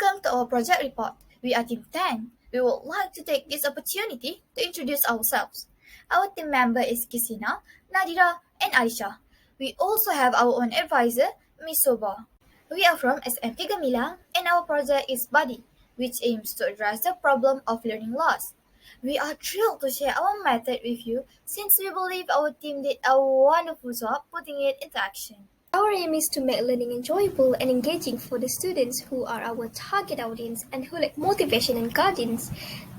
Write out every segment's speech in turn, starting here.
Welcome to our project report. We are Team 10. We would like to take this opportunity to introduce ourselves. Our team member is Kisina, Nadira, and Aisha. We also have our own advisor, Miss Soba. We are from SMT Gamila, and our project is Buddy, which aims to address the problem of learning loss. We are thrilled to share our method with you since we believe our team did a wonderful job putting it into action. Our aim is to make learning enjoyable and engaging for the students who are our target audience and who lack motivation and guidance.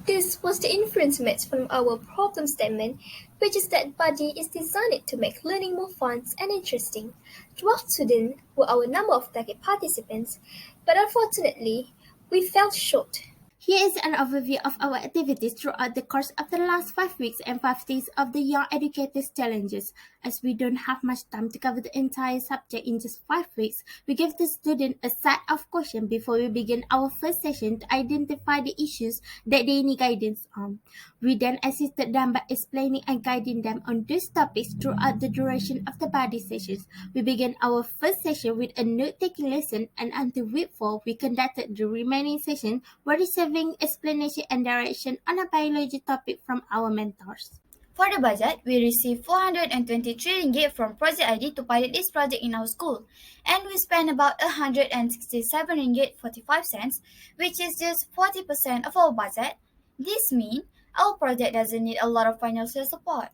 This was the inference made from our problem statement, which is that Buddy is designed to make learning more fun and interesting. 12 students were our number of target participants, but unfortunately, we fell short. Here is an overview of our activities throughout the course of the last 5 weeks and 5 days of the Young Educators Challenges. As we don't have much time to cover the entire subject in just 5 weeks, we give the student a set of questions before we begin our first session to identify the issues that they need guidance on. We then assisted them by explaining and guiding them on these topics throughout the duration of the body sessions. We began our first session with a note-taking lesson, and until week 4, we conducted the remaining session where receiving explanation and direction on a biology topic from our mentors. For the budget, we received 423 ringgit from Project ID to pilot this project in our school, and we spent about 167 ringgit 45 cents, which is just 40% of our budget. This means our project doesn't need a lot of financial support.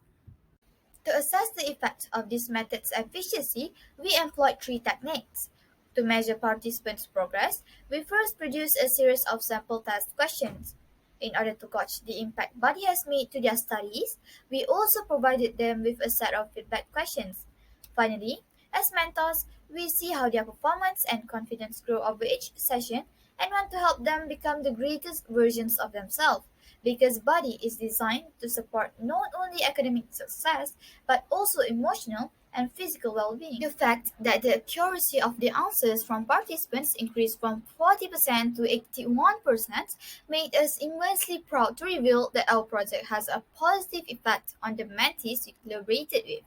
To assess the effect of this method's efficiency, we employed 3 techniques. To measure participants' progress, we first produced a series of sample test questions. In order to gauge the impact Buddy has made to their studies, we also provided them with a set of feedback questions. Finally, as mentors, we see how their performance and confidence grow over each session and want to help them become the greatest versions of themselves, because Buddy is designed to support not only academic success but also emotional and physical well-being. The fact that the accuracy of the answers from participants increased from 40% to 81% made us immensely proud to reveal that our project has a positive effect on the mentees we collaborated with.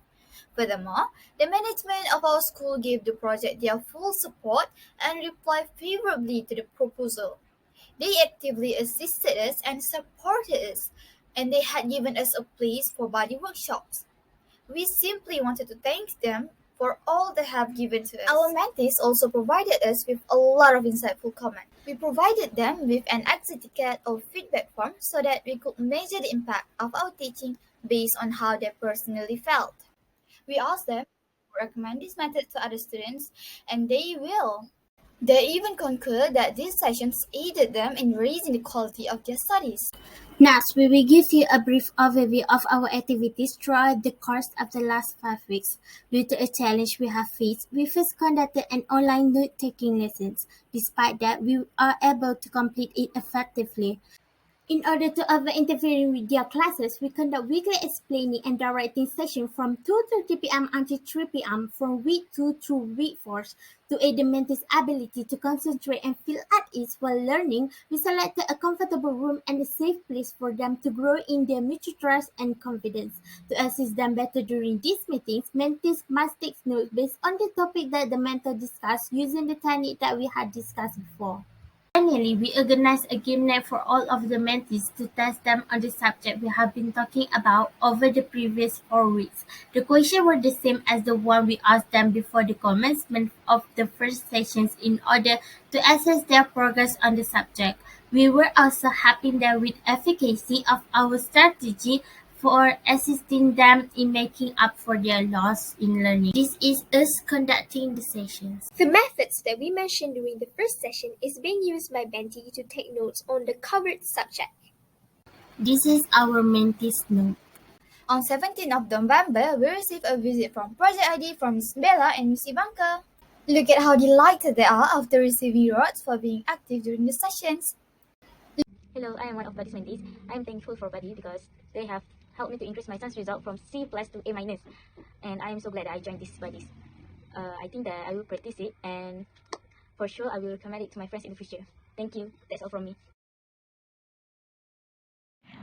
Furthermore, the management of our school gave the project their full support and replied favorably to the proposal. They actively assisted us and supported us, and they had given us a place for Buddy workshops. We simply wanted to thank them for all they have given to us. Our mentees also provided us with a lot of insightful comments. We provided them with an exit ticket or feedback form so that we could measure the impact of our teaching based on how they personally felt. We asked them to recommend this method to other students, and they will. They even concurred that these sessions aided them in raising the quality of their studies. Next, we will give you a brief overview of our activities throughout the course of the last 5 weeks. Due to a challenge we have faced, we first conducted an online note-taking lessons. Despite that, we are able to complete it effectively. In order to avoid interfering with their classes, we conduct weekly explaining and directing sessions from 2:30 p.m. until 3 p.m. from week 2 through week 4. To aid the mentees' ability to concentrate and feel at ease while learning, we selected a comfortable room and a safe place for them to grow in their mutual trust and confidence. To assist them better during these meetings, mentees must take notes based on the topic that the mentor discussed using the technique that we had discussed before. Finally, we organized a game night for all of the mentees to test them on the subject we have been talking about over the previous 4 weeks. The questions were the same as the one we asked them before the commencement of the first sessions in order to assess their progress on the subject. We were also helping them with efficacy of our strategy for assisting them in making up for their loss in learning. This is us conducting the sessions. The methods that we mentioned during the first session is being used by Benti to take notes on the covered subject. This is our mentees note. On 17th of November, we received a visit from Project ID from Miss Bella and Miss Ivanka. Look at how delighted they are after receiving rewards for being active during the sessions. Hello, I am one of Buddy's mentees. I am thankful for Buddy because they have helped me to increase my son's result from C plus to A minus. And I am so glad that I joined these buddies. I think that I will practice it, and for sure I will recommend it to my friends in the future. Thank you. That's all from me.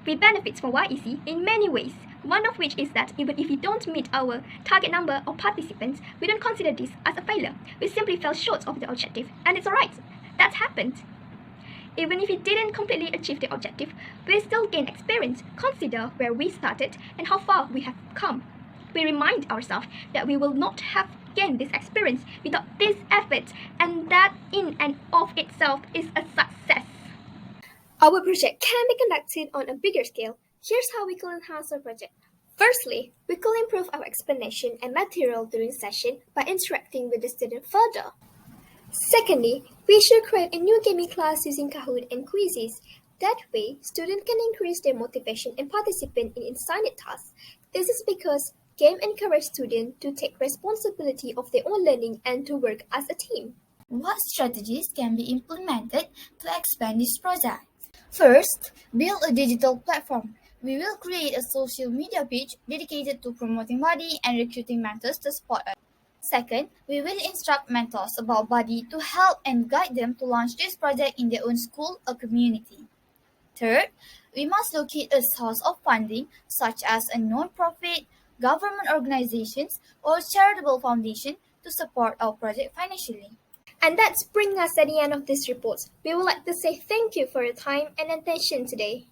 We benefit from YEC in many ways, one of which is that even if we don't meet our target number of participants, we don't consider this as a failure. We simply fell short of the objective, and it's alright. That's happened. Even if we didn't completely achieve the objective, we still gain experience, consider where we started and how far we have come. We remind ourselves that we will not have gained this experience without this effort, and that in and of itself is a success. Our project can be conducted on a bigger scale. Here's how we could enhance our project. Firstly, we could improve our explanation and material during session by interacting with the student further. Secondly, we should create a new gaming class using Kahoot and quizzes. That way, students can increase their motivation and participate in assigned tasks. This is because game encourages students to take responsibility of their own learning and to work as a team. What strategies can be implemented to expand this project? First, build a digital platform. We will create a social media page dedicated to promoting Buddy and recruiting mentors to support us. Second, we will instruct mentors about Buddy to help and guide them to launch this project in their own school or community. Third, we must locate a source of funding such as a non-profit, government organizations, or charitable foundation to support our project financially. And that's bring us at the end of this report. We would like to say thank you for your time and attention today.